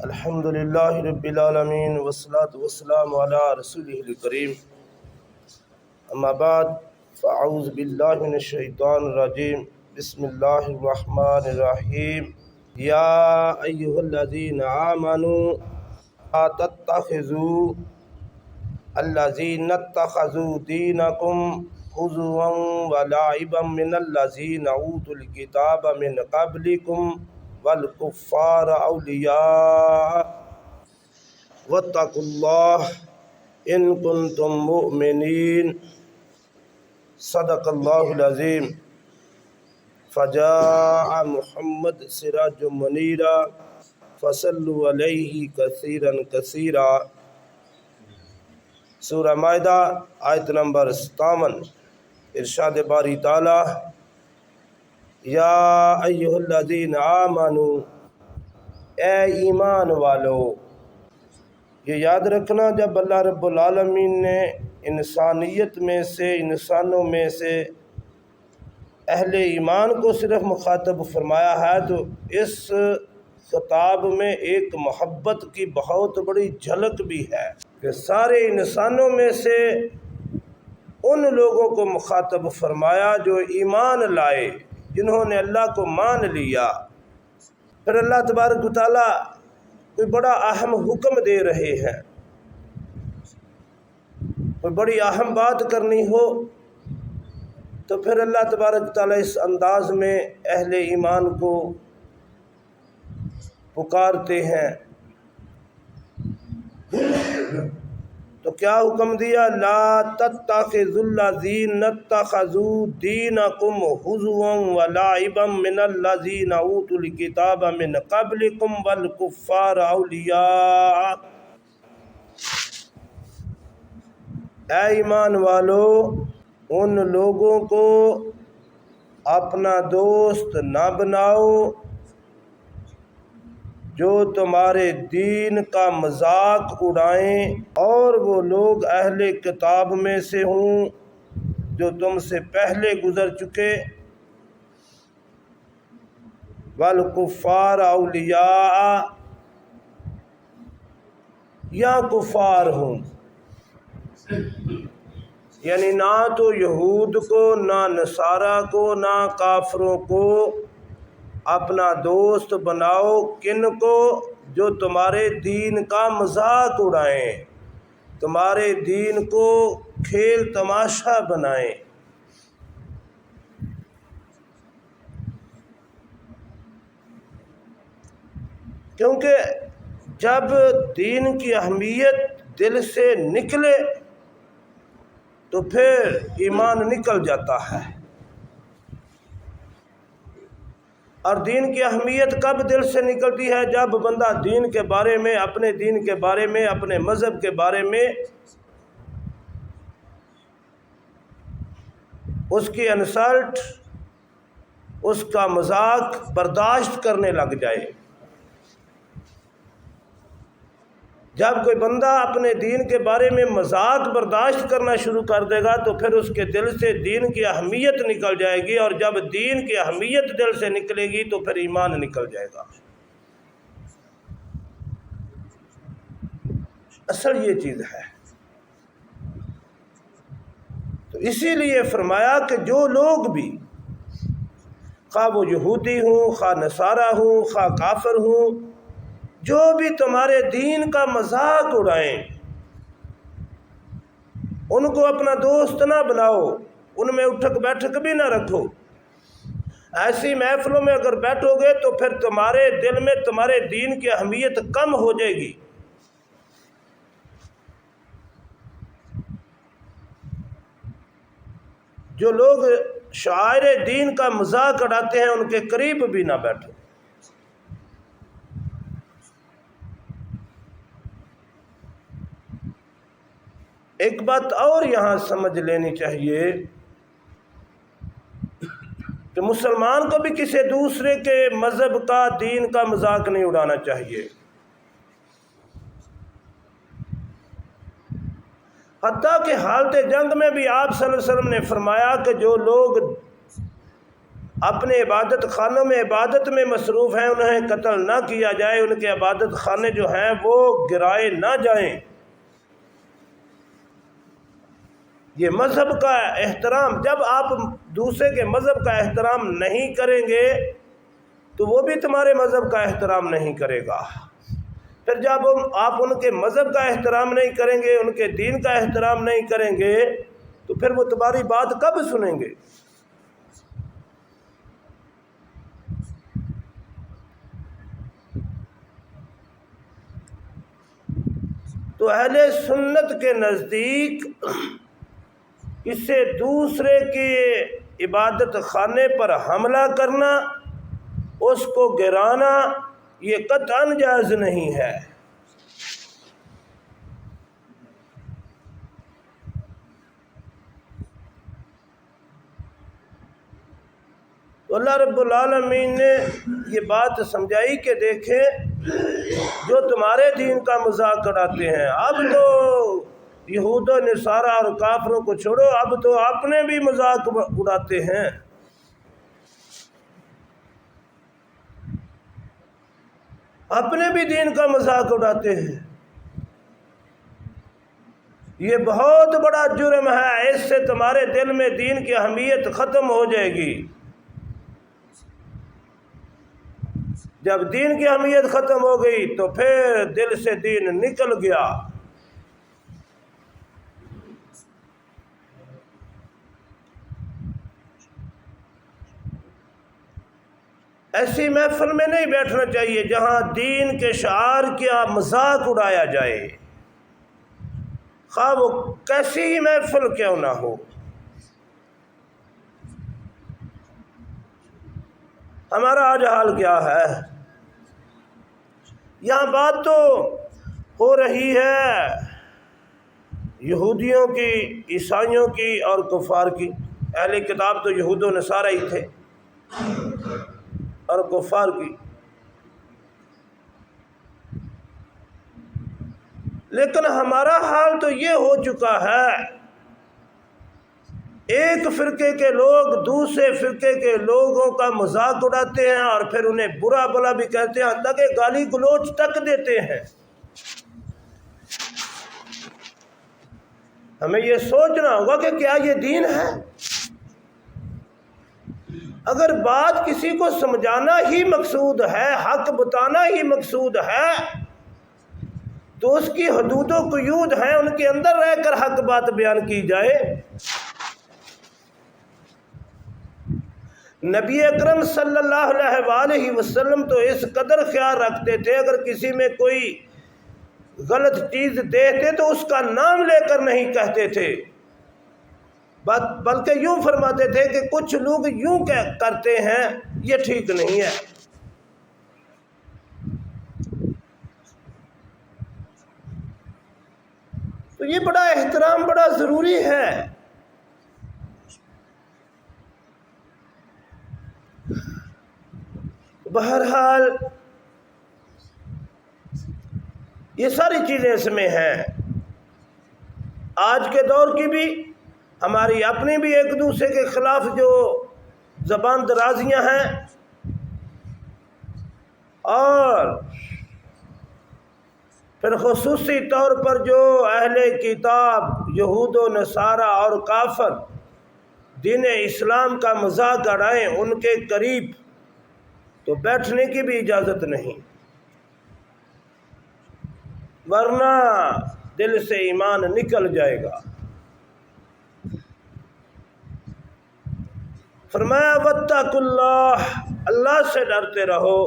الحمد للہ رب العالمین والصلاة والسلام علی رسولہ الکریم اما بعد فاعوذ باللہ من الشیطان الرجیم بسم اللہ الرحمن الرحیم یا ایہا الذین آمنوا لا تتخذوا الذین اتخذوا دینکم ہزوا ولعبا من الذین اوتوا الکتاب من قبلکم والکفار اولیاء واتقوا اللہ ان کنتم مؤمنین صدق اللہ العظیم فجاء محمد سراج منیرا فصلوا علیہ کثیرا کثیرا۔ سورہ مائدہ آیت نمبر 57۔ ارشاد باری تعالی یا ایہا الذین آمنوا، اے ایمان والو۔ یہ یاد رکھنا جب اللہ رب العالمین نے انسانیت میں سے، انسانوں میں سے اہل ایمان کو صرف مخاطب فرمایا ہے تو اس خطاب میں ایک محبت کی بہت بڑی جھلک بھی ہے کہ سارے انسانوں میں سے ان لوگوں کو مخاطب فرمایا جو ایمان لائے، جنہوں نے اللہ کو مان لیا۔ پھر اللہ تبارک و تعالیٰ کوئی بڑا اہم حکم دے رہے ہیں، کوئی بڑی اہم بات کرنی ہو تو پھر اللہ تبارک و تعالیٰ اس انداز میں اہل ایمان کو پکارتے ہیں۔ تو کیا حکم دیا؟ لا تتخذوا الذین اتخذوا دینکم ہزوا ولعبا من الذین اوتوا الکتاب من قبلکم والکفار اولیاء۔ اے ایمان والو، ان لوگوں کو اپنا دوست نہ بناؤ جو تمہارے دین کا مذاق اڑائیں، اور وہ لوگ اہل کتاب میں سے ہوں جو تم سے پہلے گزر چکے۔ والکفار اولیاء، یا کفار ہوں، یعنی نہ تو یہود کو، نہ نصارہ کو، نہ کافروں کو اپنا دوست بناؤ۔ کن کو؟ جو تمہارے دین کا مذاق اڑائیں، تمہارے دین کو کھیل تماشا بنائیں۔ کیونکہ جب دین کی اہمیت دل سے نکلے تو پھر ایمان نکل جاتا ہے۔ اور دین کی اہمیت کب دل سے نکلتی ہے؟ جب بندہ دین کے بارے میں، اپنے دین کے بارے میں، اپنے مذہب کے بارے میں اس کی انسلٹ، اس کا مذاق برداشت کرنے لگ جائے۔ جب کوئی بندہ اپنے دین کے بارے میں مذاق برداشت کرنا شروع کر دے گا تو پھر اس کے دل سے دین کی اہمیت نکل جائے گی، اور جب دین کی اہمیت دل سے نکلے گی تو پھر ایمان نکل جائے گا۔ اصل یہ چیز ہے۔ تو اسی لیے فرمایا کہ جو لوگ بھی، خواہ وہ یہودی ہوں، خواہ نصارہ ہوں، خواہ کافر ہوں، جو بھی تمہارے دین کا مذاق اڑائیں، ان کو اپنا دوست نہ بناؤ، ان میں اٹھک بیٹھک بھی نہ رکھو۔ ایسی محفلوں میں اگر بیٹھو گے تو پھر تمہارے دل میں تمہارے دین کی اہمیت کم ہو جائے گی۔ جو لوگ شعائر دین کا مذاق اڑاتے ہیں ان کے قریب بھی نہ بیٹھو۔ ایک بات اور یہاں سمجھ لینی چاہیے کہ مسلمان کو بھی کسی دوسرے کے مذہب کا، دین کا مذاق نہیں اڑانا چاہیے۔ حتیٰ کہ حالت جنگ میں بھی آپ صلی اللہ علیہ وسلم نے فرمایا کہ جو لوگ اپنے عبادت خانوں میں عبادت میں مصروف ہیں، انہیں قتل نہ کیا جائے، ان کے عبادت خانے جو ہیں وہ گرائے نہ جائیں۔ یہ مذہب کا احترام، جب آپ دوسرے کے مذہب کا احترام نہیں کریں گے تو وہ بھی تمہارے مذہب کا احترام نہیں کرے گا۔ پھر جب آپ ان کے مذہب کا احترام نہیں کریں گے، ان کے دین کا احترام نہیں کریں گے، تو پھر وہ تمہاری بات کب سنیں گے؟ تو اہل سنت کے نزدیک اسے دوسرے کی عبادت خانے پر حملہ کرنا، اس کو گرانا، یہ قطعاً جائز نہیں ہے۔ تو اللہ رب العالمین نے یہ بات سمجھائی کہ دیکھیں جو تمہارے دین کا مذاق اڑاتے ہیں، اب تو یہود و نصارہ اور کافروں کو چھوڑو، اب تو اپنے بھی مذاق اڑاتے ہیں۔ اپنے بھی دین کا مذاق اڑاتے ہیں۔ یہ بہت بڑا جرم ہے، اس سے تمہارے دل میں دین کی اہمیت ختم ہو جائے گی۔ جب دین کی اہمیت ختم ہو گئی تو پھر دل سے دین نکل گیا۔ ایسی محفل میں نہیں بیٹھنا چاہیے جہاں دین کے شعار کا مذاق اڑایا جائے، خواہ وہ کیسی ہی محفل کیوں نہ ہو۔ ہمارا آج حال کیا ہے؟ یہاں بات تو ہو رہی ہے یہودیوں کی، عیسائیوں کی اور کفار کی۔ اہل کتاب تو یہود و نصارہ ہی تھے، اور کفار کی۔ لیکن ہمارا حال تو یہ ہو چکا ہے، ایک فرقے کے لوگ دوسرے فرقے کے لوگوں کا مذاق اڑاتے ہیں اور پھر انہیں برا بھلا بھی کہتے ہیں، حتیٰ کہ گالی گلوچ تک دیتے ہیں۔ ہمیں یہ سوچنا ہوگا کہ کیا یہ دین ہے؟ اگر بات کسی کو سمجھانا ہی مقصود ہے، حق بتانا ہی مقصود ہے، تو اس کی حدود و قیود ہیں، ان کے اندر رہ کر حق بات بیان کی جائے۔ نبی اکرم صلی اللہ علیہ وآلہ وسلم تو اس قدر خیال رکھتے تھے، اگر کسی میں کوئی غلط چیز دیکھتے تو اس کا نام لے کر نہیں کہتے تھے، بلکہ یوں فرماتے تھے کہ کچھ لوگ یوں کرتے ہیں، یہ ٹھیک نہیں ہے۔ تو یہ بڑا احترام بڑا ضروری ہے۔ بہرحال یہ ساری چیزیں اس میں ہیں۔ آج کے دور کی بھی، ہماری اپنی بھی ایک دوسرے کے خلاف جو زبان درازیاں ہیں، اور پھر خصوصی طور پر جو اہل کتاب یہود و نصارہ اور کافر دین اسلام کا مذاق اڑائیں، ان کے قریب تو بیٹھنے کی بھی اجازت نہیں، ورنہ دل سے ایمان نکل جائے گا۔ فرمایا واتقوا اللہ، اللہ سے ڈرتے رہو،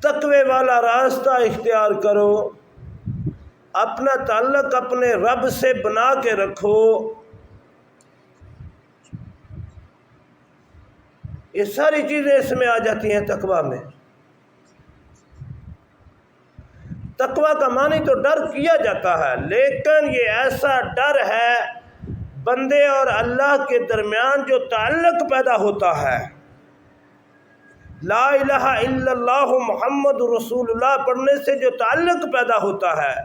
تقوی والا راستہ اختیار کرو، اپنا تعلق اپنے رب سے بنا کے رکھو۔ یہ ساری چیزیں اس میں آ جاتی ہیں تقویٰ میں۔ تقویٰ کا معنی تو ڈر کیا جاتا ہے، لیکن یہ ایسا ڈر ہے بندے اور اللہ کے درمیان جو تعلق پیدا ہوتا ہے۔ لا الہ الا اللہ محمد رسول اللہ پڑھنے سے جو تعلق پیدا ہوتا ہے،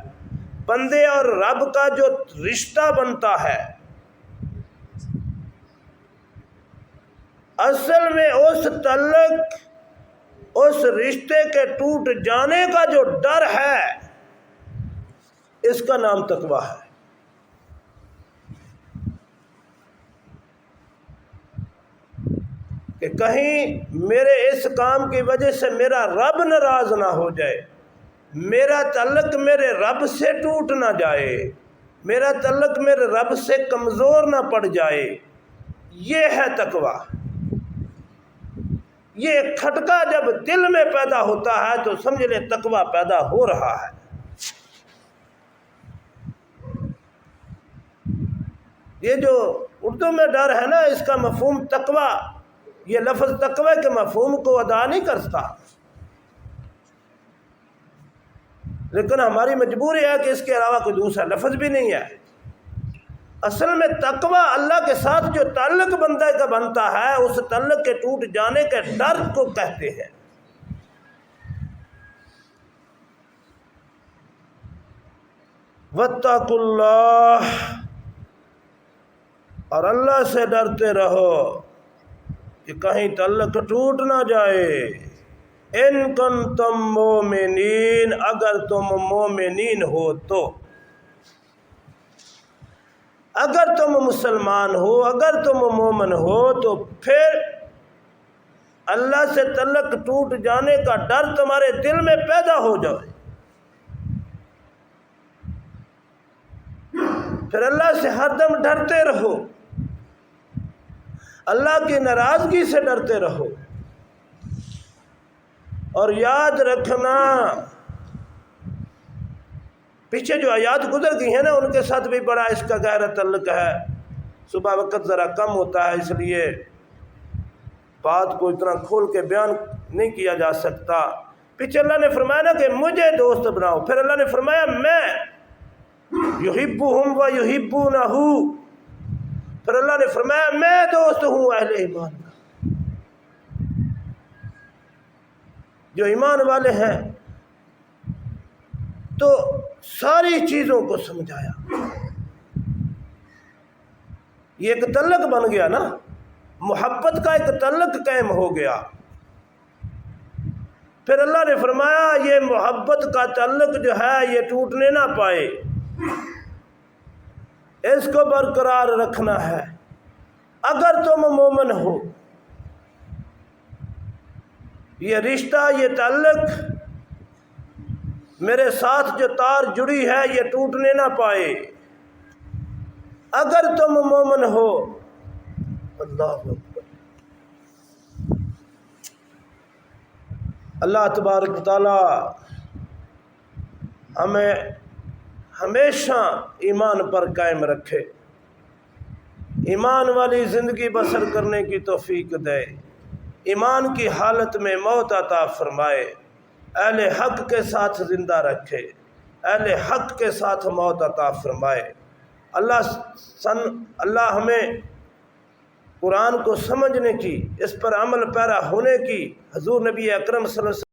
بندے اور رب کا جو رشتہ بنتا ہے، اصل میں اس تعلق، اس رشتے کے ٹوٹ جانے کا جو ڈر ہے، اس کا نام تقویٰ ہے۔ کہ کہیں میرے اس کام کی وجہ سے میرا رب ناراض نہ ہو جائے، میرا تعلق میرے رب سے ٹوٹ نہ جائے، میرا تعلق میرے رب سے کمزور نہ پڑ جائے۔ یہ ہے تقویٰ۔ یہ کھٹکا جب دل میں پیدا ہوتا ہے تو سمجھ لے تقویٰ پیدا ہو رہا ہے۔ یہ جو اردو میں ڈر ہے نا، اس کا مفہوم تقویٰ، یہ لفظ تقویٰ کے مفہوم کو ادا نہیں کرتا، لیکن ہماری مجبوری ہے کہ اس کے علاوہ کوئی دوسرا لفظ بھی نہیں ہے۔ اصل میں تقویٰ اللہ کے ساتھ جو تعلق بندہ کا بنتا ہے، اس تعلق کے ٹوٹ جانے کے ڈر کو کہتے ہیں۔ واتقوا اللہ، اور اللہ سے ڈرتے رہو کہ کہیں تعلق ٹوٹ نہ جائے۔ ان کنتم مومنین، اگر تم مومنین ہو تو، اگر تم مسلمان ہو، اگر تم مومن ہو، تو پھر اللہ سے تعلق ٹوٹ جانے کا ڈر تمہارے دل میں پیدا ہو جائے، پھر اللہ سے ہر دم ڈرتے رہو، اللہ کی ناراضگی سے ڈرتے رہو۔ اور یاد رکھنا، پیچھے جو آیات گزر گئی ہیں نا، ان کے ساتھ بھی بڑا اس کا گہرا تعلق ہے۔ صبح وقت ذرا کم ہوتا ہے، اس لیے بات کو اتنا کھول کے بیان نہیں کیا جا سکتا۔ پیچھے اللہ نے فرمایا نا کہ مجھے دوست بناؤ، پھر اللہ نے فرمایا میں یحبہم و یحبونہ، پھر اللہ نے فرمایا میں دوست ہوں اہل ایمان کا۔ جو ایمان والے ہیں تو ساری چیزوں کو سمجھایا، یہ ایک تعلق بن گیا نا، محبت کا ایک تعلق قائم ہو گیا۔ پھر اللہ نے فرمایا یہ محبت کا تعلق جو ہے یہ ٹوٹنے نہ پائے، اس کو برقرار رکھنا ہے۔ اگر تم مومن ہو، یہ رشتہ، یہ تعلق میرے ساتھ جو تار جڑی ہے یہ ٹوٹنے نہ پائے، اگر تم مومن ہو۔ اللہ اکبر۔ اللہ تبارک و تعالی ہمیں ہمیشہ ایمان پر قائم رکھے، ایمان والی زندگی بسر کرنے کی توفیق دے، ایمان کی حالت میں موت عطا فرمائے، اہل حق کے ساتھ زندہ رکھے، اہل حق کے ساتھ موت عطا فرمائے۔ اللہ ہمیں قرآن کو سمجھنے کی، اس پر عمل پیرا ہونے کی، حضور نبی اکرم صلی اللہ علیہ وسلم